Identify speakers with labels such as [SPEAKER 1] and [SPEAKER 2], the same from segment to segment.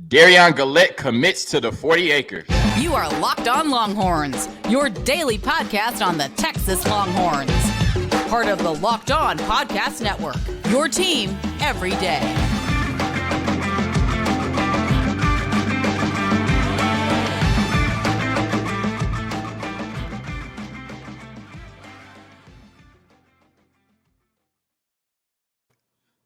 [SPEAKER 1] Derion Gullette commits to the 40 acres.
[SPEAKER 2] You are Locked On Longhorns, your daily podcast on the Texas Longhorns. Part of the Locked On Podcast Network, your team every day.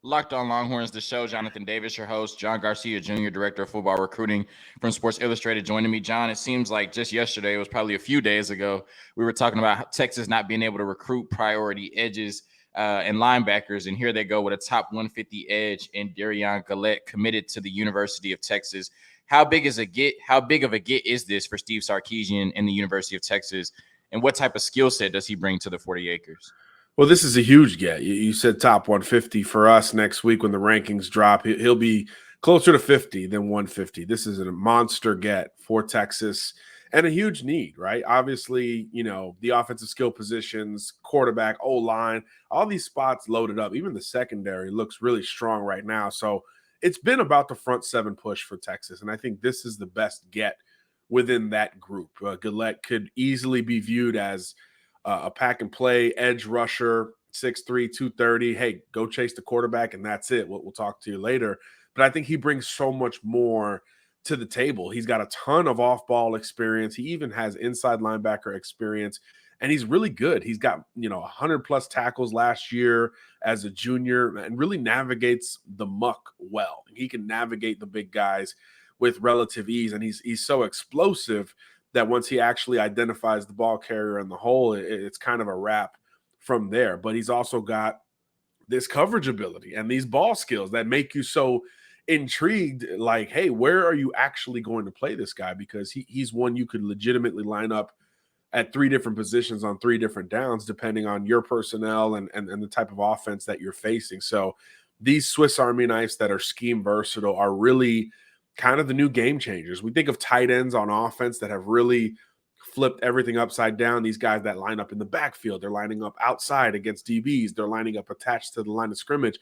[SPEAKER 1] Locked On Longhorns, the show. Jonathan Davis, your host. John Garcia, Jr., Director of Football Recruiting from Sports Illustrated, joining me. John, it seems like just yesterday, it was probably a few days ago, we were talking about Texas not being able to recruit priority edges and linebackers, and here they go with a top 150 edge in Derion Gullette, committed to the University of Texas. How big of a get is this for Steve Sarkisian and the University of Texas, and what type of skill set does he bring to the 40 acres?
[SPEAKER 3] Well, this is a huge get. You said top 150 for us next week when the rankings drop. He'll be closer to 50 than 150. This is a monster get for Texas and a huge need, right? Obviously, the offensive skill positions, quarterback, O-line, all these spots loaded up. Even the secondary looks really strong right now. So it's been about the front seven push for Texas, and I think this is the best get within that group. Gullette could easily be viewed as a pack and play edge rusher, 6'3", 230. Hey, go chase the quarterback, and that's it. We'll talk to you later. But I think he brings so much more to the table. He's got a ton of off-ball experience. He even has inside linebacker experience, and he's really good. He's got 100-plus tackles last year as a junior and really navigates the muck well. He can navigate the big guys with relative ease, and he's so explosive that once he actually identifies the ball carrier in the hole, it's kind of a wrap from there. But he's also got this coverage ability and these ball skills that make you so intrigued, like, hey, where are you actually going to play this guy? Because he's one you could legitimately line up at three different positions on three different downs, depending on your personnel and the type of offense that you're facing. So these Swiss Army knives that are scheme versatile are really kind of the new game changers. We think of tight ends on offense that have really flipped everything upside down. These guys that line up in the backfield, they're lining up outside against DBs. They're lining up attached to the line of scrimmage.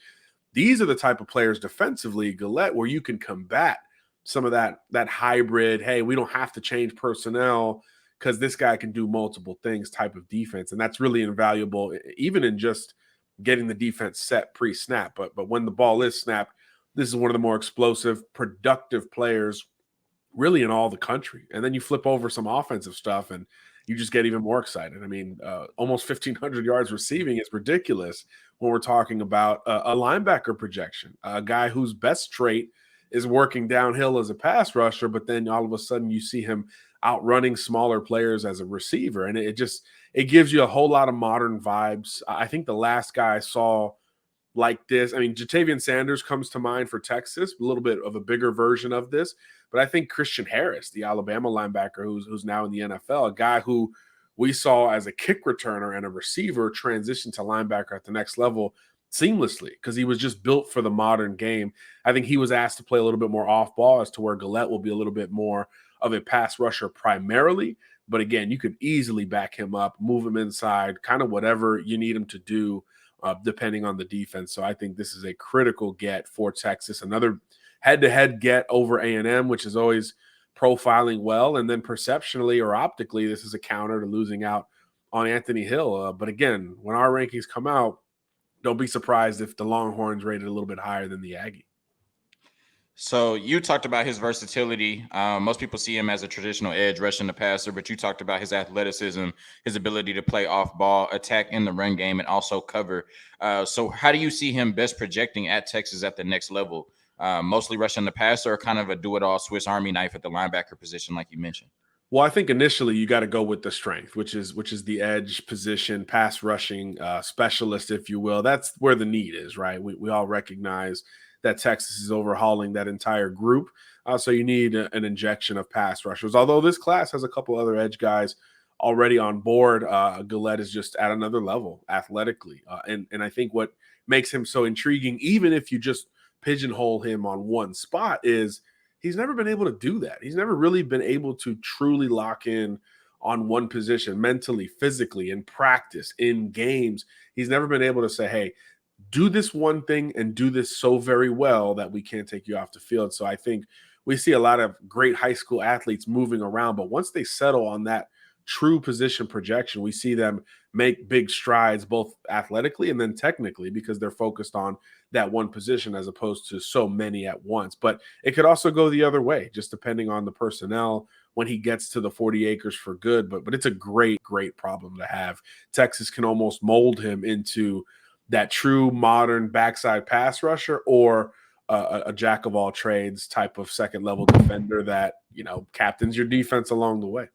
[SPEAKER 3] These are the type of players defensively, Gullette, where you can combat some of that hybrid, hey, we don't have to change personnel because this guy can do multiple things type of defense. And that's really invaluable, even in just getting the defense set pre-snap. But when the ball is snapped, this is one of the more explosive, productive players really in all the country. And then you flip over some offensive stuff and you just get even more excited. I mean, almost 1,500 yards receiving is ridiculous when we're talking about a linebacker projection, a guy whose best trait is working downhill as a pass rusher, but then all of a sudden you see him outrunning smaller players as a receiver. And it gives you a whole lot of modern vibes. I think the last guy I saw like this, I mean, Jatavian Sanders comes to mind for Texas, a little bit of a bigger version of this, but I think Christian Harris, the Alabama linebacker who's now in the NFL, a guy who we saw as a kick returner and a receiver transition to linebacker at the next level seamlessly because he was just built for the modern game. I think he was asked to play a little bit more off ball, as to where Gullette will be a little bit more of a pass rusher primarily. But again, you could easily back him up, move him inside, kind of whatever you need him to do, depending on the defense. So I think this is a critical get for Texas. Another head-to-head get over A&M, which is always profiling well. And then perceptionally or optically, this is a counter to losing out on Anthony Hill. But again, when our rankings come out, don't be surprised if the Longhorns rated a little bit higher than the Aggie.
[SPEAKER 1] So you talked about his versatility. Most people see him as a traditional edge rushing the passer, but you talked about his athleticism, his ability to play off ball, attack in the run game, and also cover. So how do you see him best projecting at Texas at the next level? Mostly rushing the passer, or kind of a do-it-all Swiss Army knife at the linebacker position, like you mentioned?
[SPEAKER 3] Well, I think initially you got to go with the strength, which is the edge position, pass rushing specialist, if you will. That's where the need is, right? We all recognize that Texas is overhauling that entire group. So you need an injection of pass rushers. Although this class has a couple other edge guys already on board, Gullette is just at another level athletically. And I think what makes him so intriguing, even if you just pigeonhole him on one spot, is he's never been able to do that. He's never really been able to truly lock in on one position mentally, physically, in practice, in games. He's never been able to say, hey, do this one thing and do this so very well that we can't take you off the field. So I think we see a lot of great high school athletes moving around, but once they settle on that true position projection, we see them make big strides, both athletically and then technically, because they're focused on that one position as opposed to so many at once. But it could also go the other way, just depending on the personnel when he gets to the 40 acres for good. But it's a great problem to have. Texas can almost mold him into that true modern backside pass rusher, or a jack of all trades type of second level defender that, captains your defense along the way.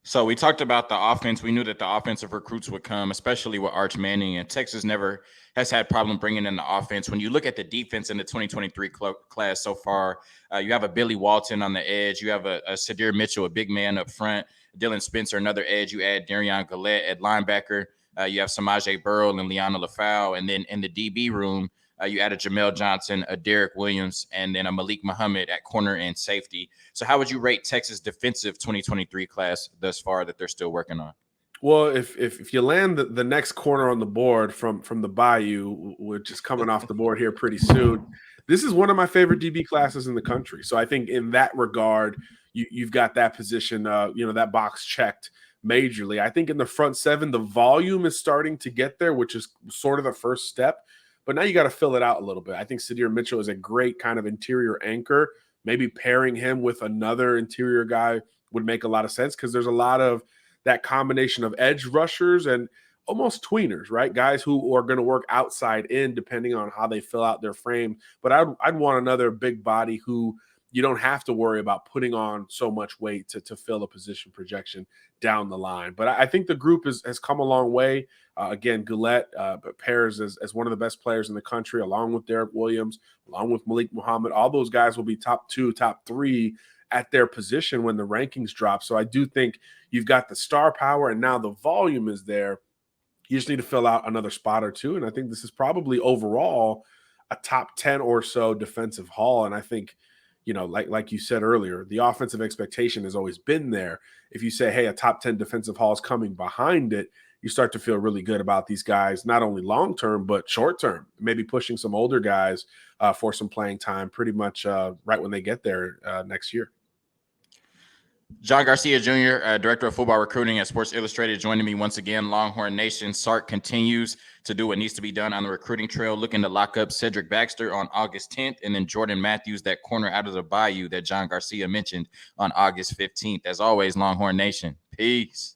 [SPEAKER 1] So we talked about the offense. We knew that the offensive recruits would come, especially with Arch Manning, and Texas never has had problem bringing in the offense. When you look at the defense in the 2023 class so far, you have a Billy Walton on the edge. You have a Sadir Mitchell, a big man up front. Dylan Spencer, another edge. You add Derion Gullette at linebacker. You have Samaje Burrow and Liana Lafau. And then in the DB room, you add a Jamel Johnson, a Derek Williams, and then a Malik Muhammad at corner and safety. So how would you rate Texas' defensive 2023 class thus far that they're still working on?
[SPEAKER 3] Well, if you land the next corner on the board from the Bayou, which is coming off the board here pretty soon, this is one of my favorite DB classes in the country. So I think in that regard, you've got that position, that box checked majorly. I think in the front seven, the volume is starting to get there, which is sort of the first step. But now you got to fill it out a little bit. I think Sadir Mitchell is a great kind of interior anchor. Maybe pairing him with another interior guy would make a lot of sense, because there's a lot of that combination of edge rushers and almost tweeners, right? Guys who are going to work outside in depending on how they fill out their frame. But I'd want another big body who you don't have to worry about putting on so much weight to fill a position projection down the line. But I think the group has come a long way. Again, Gullette pairs as one of the best players in the country, along with Derek Williams, along with Malik Muhammad. All those guys will be top 2, top 3 at their position when the rankings drop. So I do think you've got the star power, and now the volume is there. You just need to fill out another spot or two. And I think this is probably overall a top 10 or so defensive haul. And I think, like you said earlier, the offensive expectation has always been there. If you say, hey, a top 10 defensive haul is coming behind it, you start to feel really good about these guys, not only long-term, but short-term, maybe pushing some older guys for some playing time pretty much right when they get there next year.
[SPEAKER 1] John Garcia Jr., Director of Football Recruiting at Sports Illustrated, joining me once again. Longhorn Nation. Sark continues to do what needs to be done on the recruiting trail, looking to lock up Cedric Baxter on August 10th, and then Jordan Matthews, that corner out of the Bayou that John Garcia mentioned, on August 15th. As always, Longhorn Nation, peace.